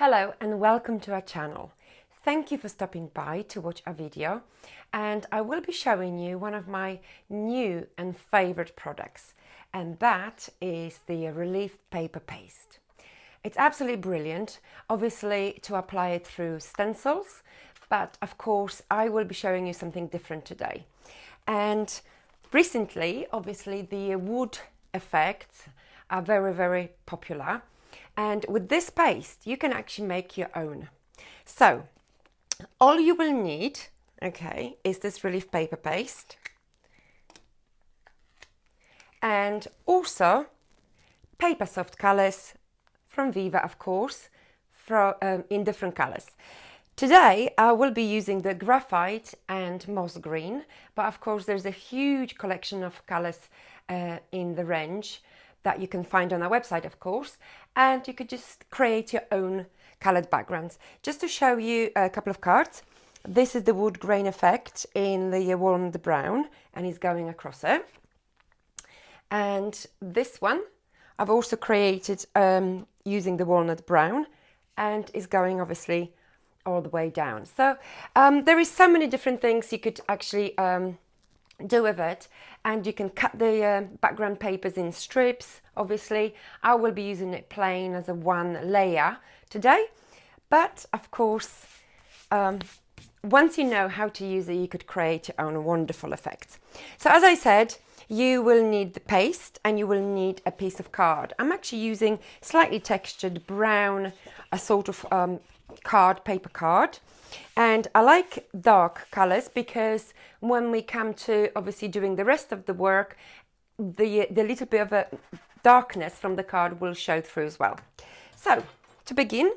Hello and welcome to our channel. Thank you for stopping by to watch our video, and I will be showing you one of my new and favorite products, and that is the Relief Paper Paste. It's absolutely brilliant, obviously to apply it through stencils, but of course I will be showing you something different today. And recently, obviously the wood effects are very popular. And with this paste, you can actually make your own. So, all you will need, okay, is this Relief Paper Paste. And also, Paper Soft Colors from Viva, of course, in different colors. Today, I will be using the Graphite and Moss Green, but of course, there's a huge collection of colors in the range that you can find on our website, of course, and you could just create your own colored backgrounds. Just to show you a couple of cards, this is the wood grain effect in the walnut brown, and it's going across it. And this one I've also created using the walnut brown, and is going obviously all the way down. So there is so many different things you could actually do with it, and you can cut the background papers in strips. Obviously I will be using it plain as a one layer today, but of course once you know how to use it, you could create your own wonderful effects. So as I said, you will need the paste and you will need a piece of card. I'm actually using slightly textured brown, a sort of paper card. And I like dark colors because when we come to obviously doing the rest of the work, the little bit of a darkness from the card will show through as well. So to begin,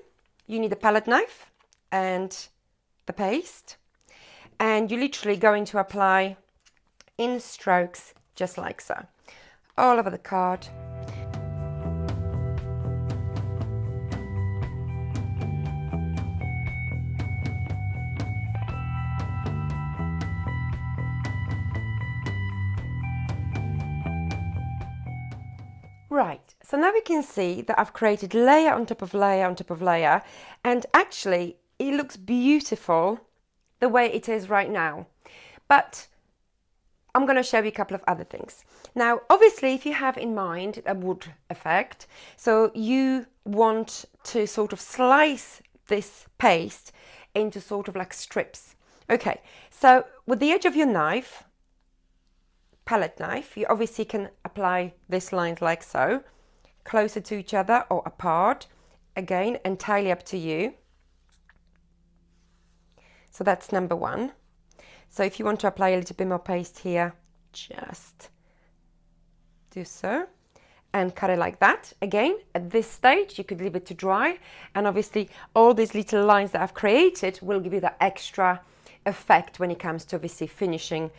you need a palette knife and the paste, and you're literally going to apply in strokes just like so, all over the card. Right, so now we can see that I've created layer on top of layer on top of layer, and actually it looks beautiful the way it is right now. But I'm going to show you a couple of other things. Now, obviously, if you have in mind a wood effect, so you want to sort of slice this paste into sort of like strips. Okay, so with the edge of your knife, palette knife, you obviously can apply this lines like so, closer to each other or apart, again entirely up to you. So that's number one. So if you want to apply a little bit more paste here, just do so and cut it like that. Again, at this stage you could leave it to dry, and obviously all these little lines that I've created will give you that extra effect when it comes to obviously finishing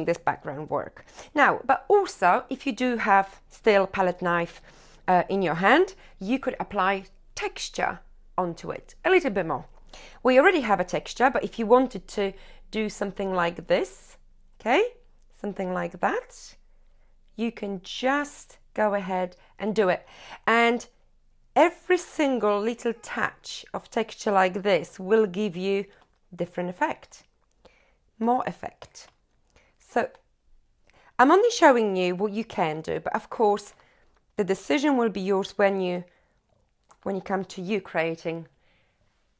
this background work. Now, but also if you do have still palette knife in your hand, you could apply texture onto it a little bit more. We already have a texture, but if you wanted to do something like this, okay, something like that, you can just go ahead and do it. And every single little touch of texture like this will give you different effect, more effect. So I'm only showing you what you can do, but of course the decision will be yours when you come to you creating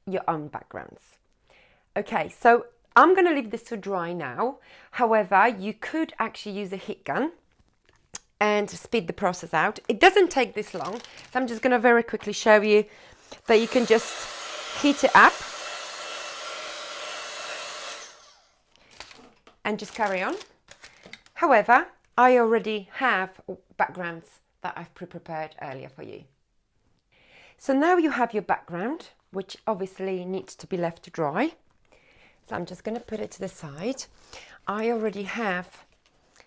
your own backgrounds. Okay, so I'm going to leave this to dry now. However, you could actually use a heat gun and speed the process out. It doesn't take this long, so I'm just going to very quickly show you that you can just heat it up and just carry on. However, I already have backgrounds that I've pre-prepared earlier for you. So now you have your background, which obviously needs to be left to dry. So I'm just going to put it to the side. I already have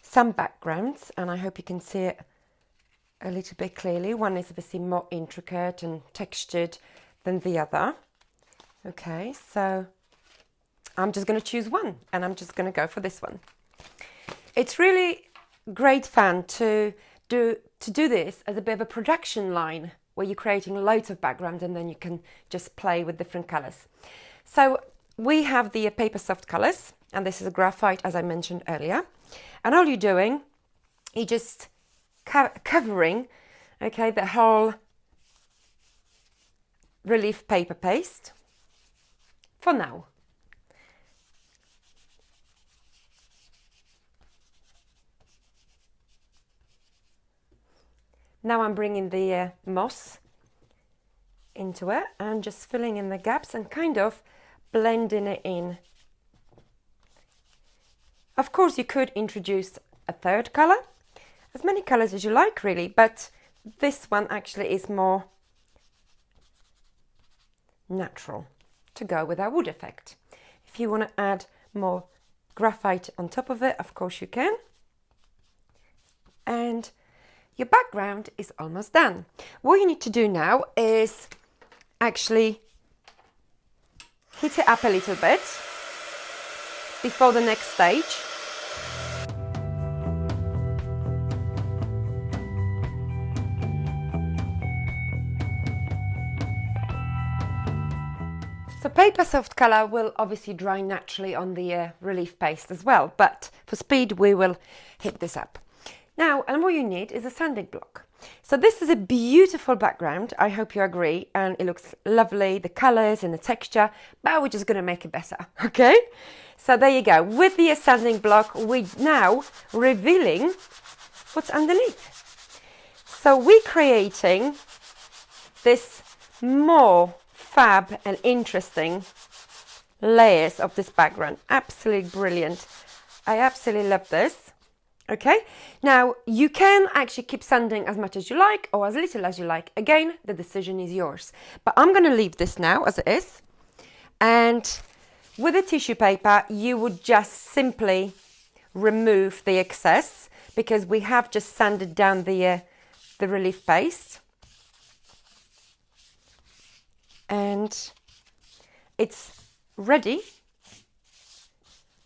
some backgrounds, and I hope you can see it a little bit clearly. One is obviously more intricate and textured than the other. Okay, so I'm just going to choose one, and I'm just going to go for this one. It's really great fun to do this as a bit of a production line where you're creating loads of backgrounds and then you can just play with different colors. So we have the Paper Soft Colors, and this is a graphite, as I mentioned earlier. And all you're doing, you're just covering, okay, the whole relief paper paste for now. Now I'm bringing the moss into it and just filling in the gaps and kind of blending it in. Of course, you could introduce a third color, as many colors as you like really, but this one actually is more natural to go with our wood effect. If you want to add more graphite on top of it, of course you can. And your background is almost done. What you need to do now is actually heat it up a little bit before the next stage. So Paper Soft Color will obviously dry naturally on the relief paste as well, but for speed we will heat this up. Now, and what you need is a sanding block. So this is a beautiful background, I hope you agree, and it looks lovely, the colours and the texture, but we're just going to make it better, okay? So there you go, with the sanding block, we're now revealing what's underneath. So we're creating this more fab and interesting layers of this background. Absolutely brilliant. I absolutely love this. Okay, now you can actually keep sanding as much as you like or as little as you like. Again, the decision is yours. But I'm going to leave this now as it is. And with a tissue paper, you would just simply remove the excess because we have just sanded down the relief paste. And it's ready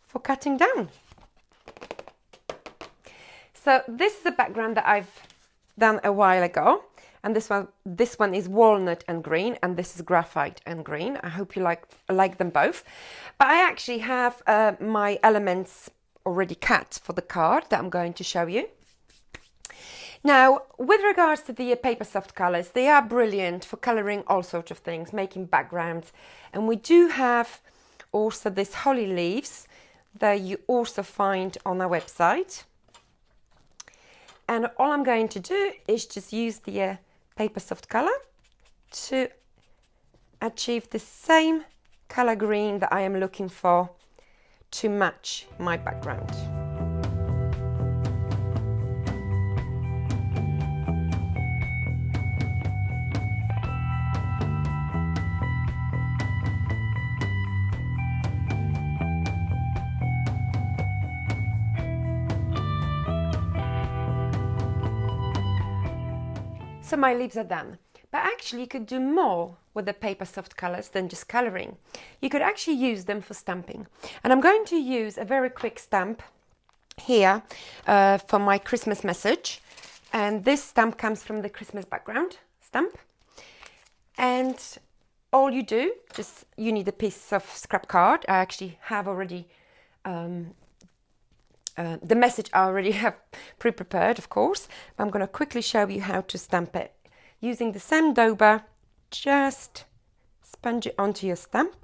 for cutting down. So this is a background that I've done a while ago, and this one is walnut and green, and this is graphite and green. I hope you like them both. But I actually have my elements already cut for the card that I'm going to show you. Now, with regards to the Paper Soft Colors, they are brilliant for colouring all sorts of things, making backgrounds. And we do have also these holly leaves that you also find on our website. And all I'm going to do is just use the Paper Soft Color to achieve the same color green that I am looking for to match my background. So my leaves are done, but actually you could do more with the Paper Soft Colors than just colouring. You could actually use them for stamping. And I'm going to use a very quick stamp here for my Christmas message. And this stamp comes from the Christmas background stamp. And all you do, you need a piece of scrap card. I actually have already the message I already have pre-prepared, of course. I'm going to quickly show you how to stamp it. Using the same dauber, just sponge it onto your stamp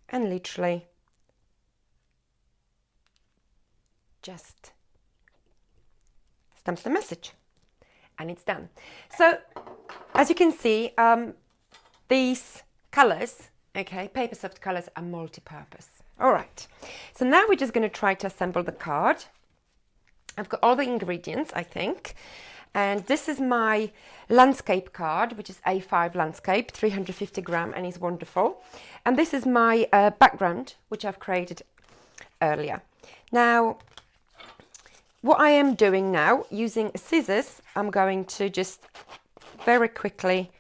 and literally just stamp the message and it's done. So as you can see, these colours, okay, Paper Soft Colors are multi-purpose. All right, so now we're just going to try to assemble the card. I've got all the ingredients, I think, and this is my landscape card, which is A5 landscape, 350 gram, and is wonderful. And this is my background, which I've created earlier. Now, what I am doing now, using scissors, I'm going to just very quickly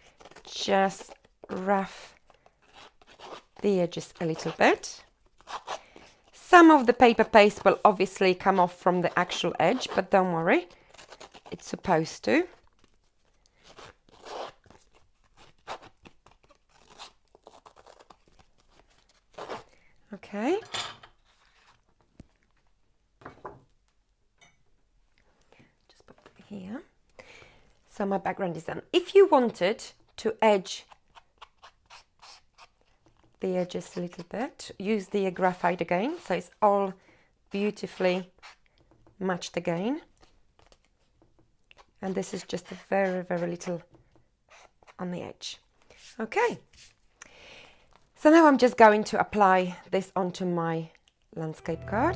just rough the edges a little bit. Some of the paper paste will obviously come off from the actual edge, but don't worry, it's supposed to. Okay. Just put it here. So my background is done. If you wanted to edge the edges a little bit, use the graphite again, so it's all beautifully matched again. And this is just a very, very little on the edge. Okay. So now I'm just going to apply this onto my landscape card.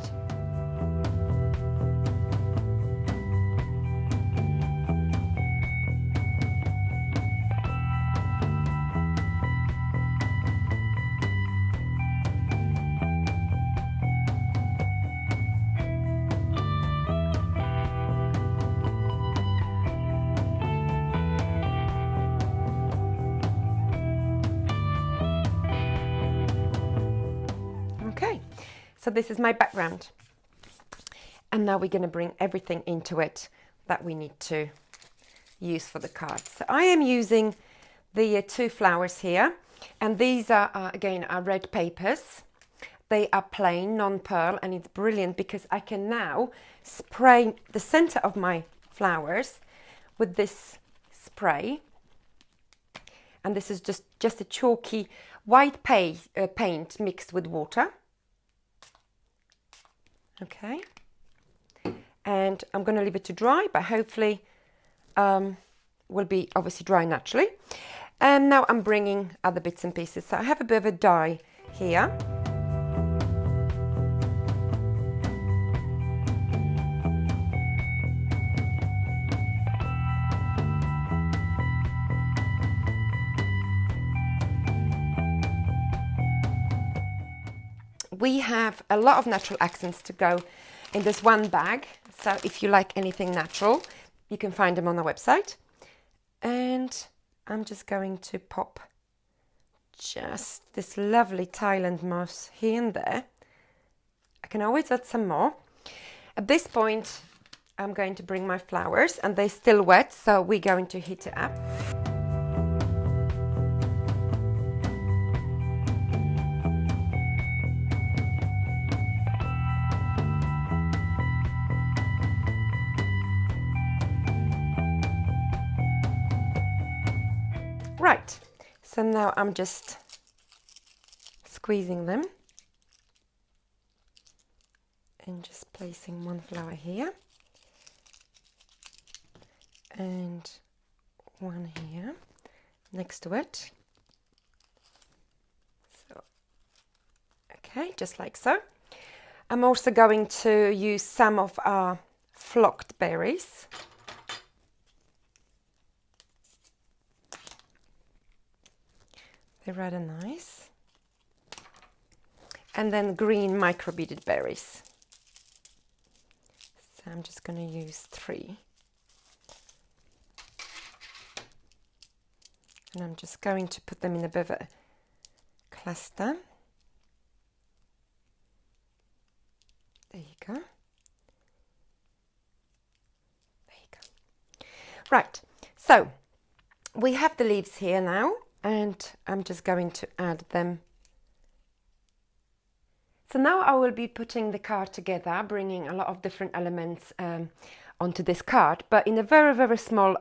Okay, so this is my background. And now we're going to bring everything into it that we need to use for the card. So I am using the two flowers here, and these are again are red papers. They are plain, non-pearl, and it's brilliant because I can now spray the center of my flowers with this spray. And this is just a chalky white paint mixed with water. Okay. And I'm going to leave it to dry, but hopefully will be obviously dry naturally. And now I'm bringing other bits and pieces. So I have a bit of a dye here. We have a lot of natural accents to go in this one bag. So if you like anything natural, you can find them on the website. And I'm just going to pop just this lovely Thailand moss here and there. I can always add some more. At this point, I'm going to bring my flowers, and they're still wet, so we're going to heat it up. Right, so now I'm just squeezing them and just placing one flower here and one here next to it. So, okay, just like so. I'm also going to use some of our flocked berries. They're rather nice. And then green micro-beaded berries. So I'm just going to use 3. And I'm just going to put them in a bit of a cluster. There you go. There you go. Right, so we have the leaves here now. And I'm just going to add them. So now I will be putting the card together, bringing a lot of different elements onto this card, but in a very, very small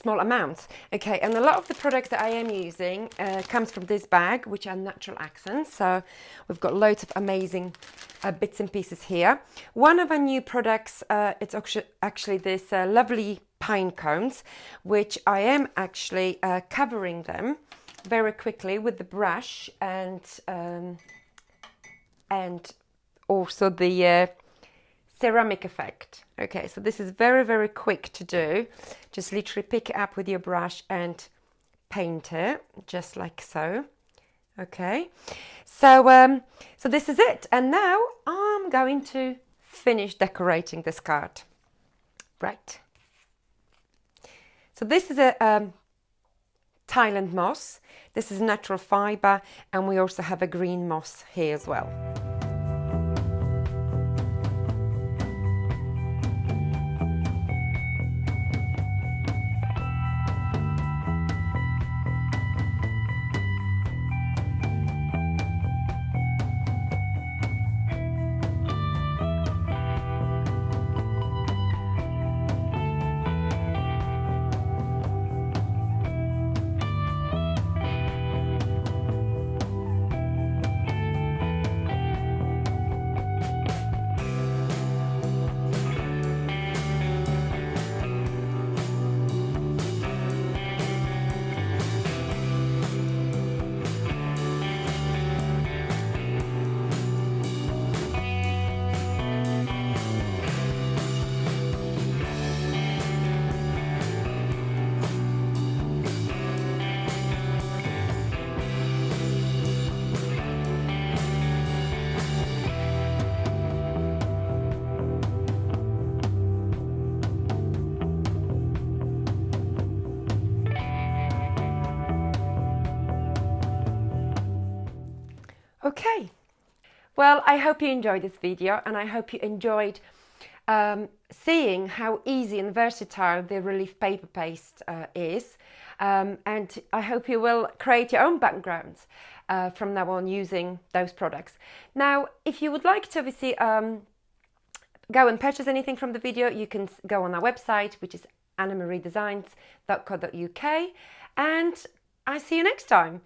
amounts. Okay, and a lot of the products that I am using comes from this bag, which are natural accents. So we've got loads of amazing bits and pieces here. One of our new products, it's actually this lovely pine cones, which I am actually covering them very quickly with the brush and also the ceramic effect. Okay, so this is very, very quick to do. Just literally pick it up with your brush and paint it, just like so. Okay, so so this is it. And now I'm going to finish decorating this card. Right. So this is a Thailand moss. This is natural fibre, and we also have a green moss here as well. Okay, well, I hope you enjoyed this video, and I hope you enjoyed seeing how easy and versatile the Relief Paper Paste is, and I hope you will create your own backgrounds from now on using those products. Now, if you would like to obviously go and purchase anything from the video, you can go on our website, which is annamariedesigns.co.uk, and I see you next time.